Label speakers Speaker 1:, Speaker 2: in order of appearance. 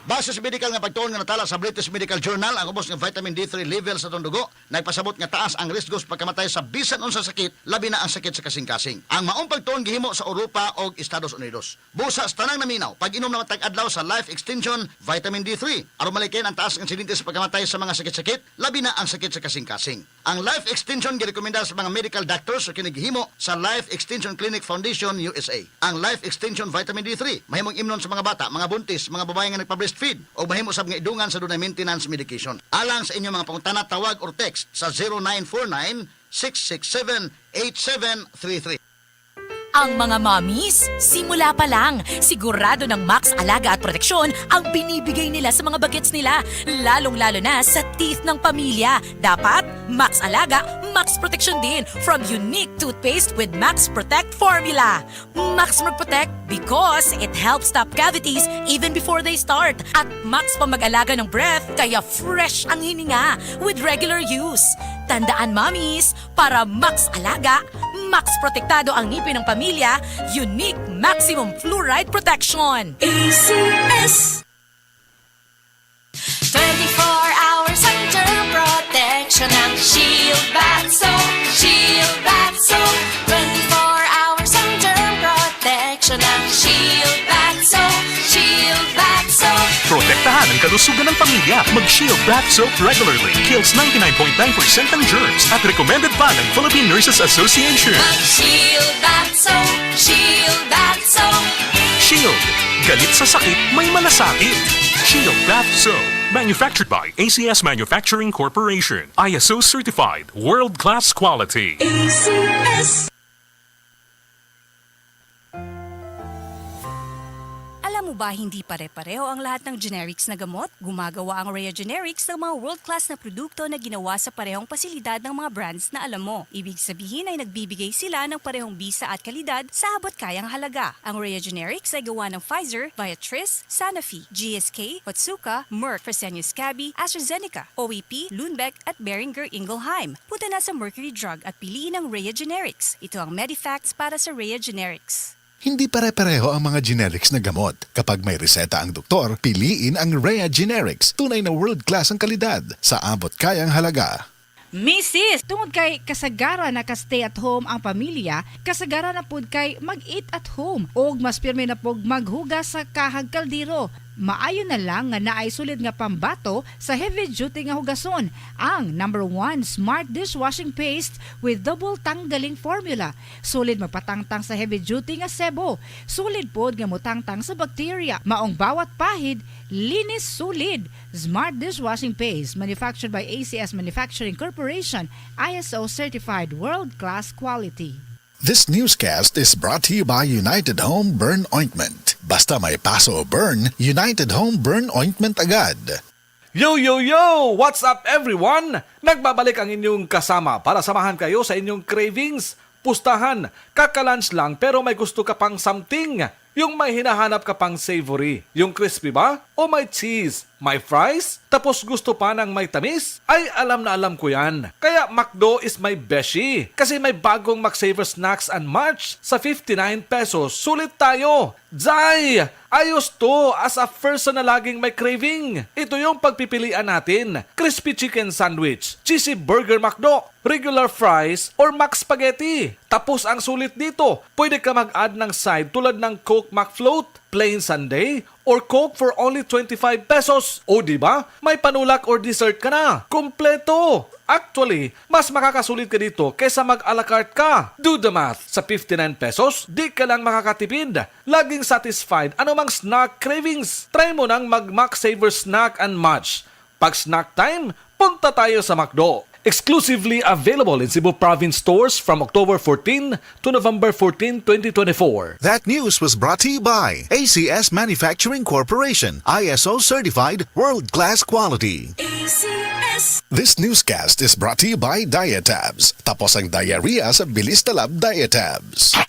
Speaker 1: Base sa medical nga pagtuon nga natala sa British Medical Journal, ang ubos ng vitamin D3 level sa dugo nagpasabot nga taas ang risk sa pagkamatay sa bisan unsa sakit, labi na ang sakit sa kasing-kasing. Ang maong pagtuon gihimo sa Europa o Estados Unidos. Busa sa tanang naminaw, pag-inom na matag-adlaw sa Life Extension vitamin D3 aron malikin ang taas ng insidente sa pagkamatay sa mga sakit-sakit, labi na ang sakit sa kasing-kasing. Ang Life Extension girekomenda sa mga medical doctors o kinigihimo sa Life Extension Clinic Foundation USA. Ang Life Extension vitamin D3 mahimong imnon sa mga bata, mga buntis, mga babae nga nagpa-breastfeed o mahimo sa mga idungan sa dunay maintenance medication. Alang sa inyong mga pangutana, tawag or text sa 0949-667-8733.
Speaker 2: Ang mga mommies, simula pa lang, sigurado ng Max Alaga at Proteksyon ang binibigay nila sa mga bagets nila, lalong-lalo na sa teeth ng pamilya. Dapat, Max Alaga, Max Proteksyon din from unique toothpaste with Max Protect formula. Max Protect because it helps stop cavities even before they start. At Max pa mag-alaga ng breath, kaya fresh ang hininga with regular use. Tandaan, mommies, para Max Alaga, Max Protektado ang ngipin ng pamilya, unique maximum fluoride protection.
Speaker 3: ACS 24 hours under protection ng Shield Bath Soap. Shield Bath Soap. 24 hours under protection ng Shield Bath Soap. Shield Bath Soap.
Speaker 4: Protektahan ang kalusugan ng pamilya. Mag-Shield Bath Soap regularly. Kills 99.9% ng germs at recommended pa ng Philippine Nurses Association.
Speaker 3: Mag-Shield Bath Soap. Shield Bath Soap.
Speaker 4: Shield. Galit sa sakit, may malasakit. Shield Bath Soap. Manufactured by ACS Manufacturing Corporation. ISO certified. World-class quality.
Speaker 3: ACS.
Speaker 5: Alam mo ba hindi pare-pareho ang lahat ng generics na gamot? Gumagawa ang Rhea Generics ng mga world-class na produkto na ginawa sa parehong pasilidad ng mga brands na alam mo. Ibig sabihin ay nagbibigay sila ng parehong bisa at kalidad sa abot kayang halaga. Ang Rhea Generics ay gawa ng Pfizer, Viatris, Sanofi, GSK, Otsuka, Merck, Fresenius Kabi, AstraZeneca, OEP, Lundbeck at Boehringer Ingelheim. Punta na sa Mercury Drug at piliin ang Rhea Generics. Ito ang Medifacts para sa Rhea Generics.
Speaker 6: Hindi pare-pareho ang mga generics na gamot. Kapag may reseta ang doktor, piliin ang Rhea Generics. Tunay na world-class ang kalidad sa abot kayang halaga.
Speaker 7: Mrs. Tungod kay kasagara na ka-stay at home ang pamilya, kasagara na pud kay mag-eat at home o mas pirmi na pug maghugas sa kahag kaldero. Maayo na lang nga naay sulid nga pambato sa heavy duty nga hugason, ang #1 Smart Dishwashing Paste with double tanggaling formula. Sulid magpatangtang sa heavy duty nga sebo, sulid pod nga motangtang sa bacteria. Maong bawat pahid, linis sulid. Smart Dishwashing Paste, manufactured by ACS Manufacturing Corporation, ISO certified world-class quality.
Speaker 6: This newscast is brought to you by United Home Burn Ointment. Basta may paso o burn, United Home Burn Ointment agad.
Speaker 8: Yo, yo, yo! What's up, everyone? Nagbabalik ang inyong kasama para samahan kayo sa inyong cravings. Pustahan, kakalunch lang pero may gusto ka pang something. Yung may hinahanap ka pang savory. Yung crispy ba? O may cheese? May fries? Tapos gusto pa ng may tamis? Ay, alam na alam ko yan. Kaya McDo is my beshi. Kasi may bagong McSaver Snacks and March sa 59 pesos. Sulit tayo! Zay! Ayos to as a person na laging may craving. Ito yung pagpipilian natin. Crispy chicken sandwich, cheesy burger McDo, regular fries, or Mac Spaghetti. Tapos ang sulit dito, pwede ka mag-add ng side tulad ng Coke McFloat, plain sundae, or Coke for only 25 pesos. O diba? May panulak or dessert ka na. Kompleto! Actually, mas makakasulit ka dito kaysa mag-a la carte ka. Do the math. Sa 59 pesos, di ka lang makakatipid. Laging satisfied anumang snack cravings. Try mo nang mag-McSaver Snack and Match. Pag snack time, punta tayo sa McDo. Exclusively available in Cebu Province stores from October 14 to November 14, 2024.
Speaker 6: That news was brought to you by ACS Manufacturing Corporation, ISO certified world-class quality.
Speaker 3: ACS.
Speaker 6: This newscast is brought to you by Diatabs. Tapos ang diarrhea sa bilis talab Diatabs.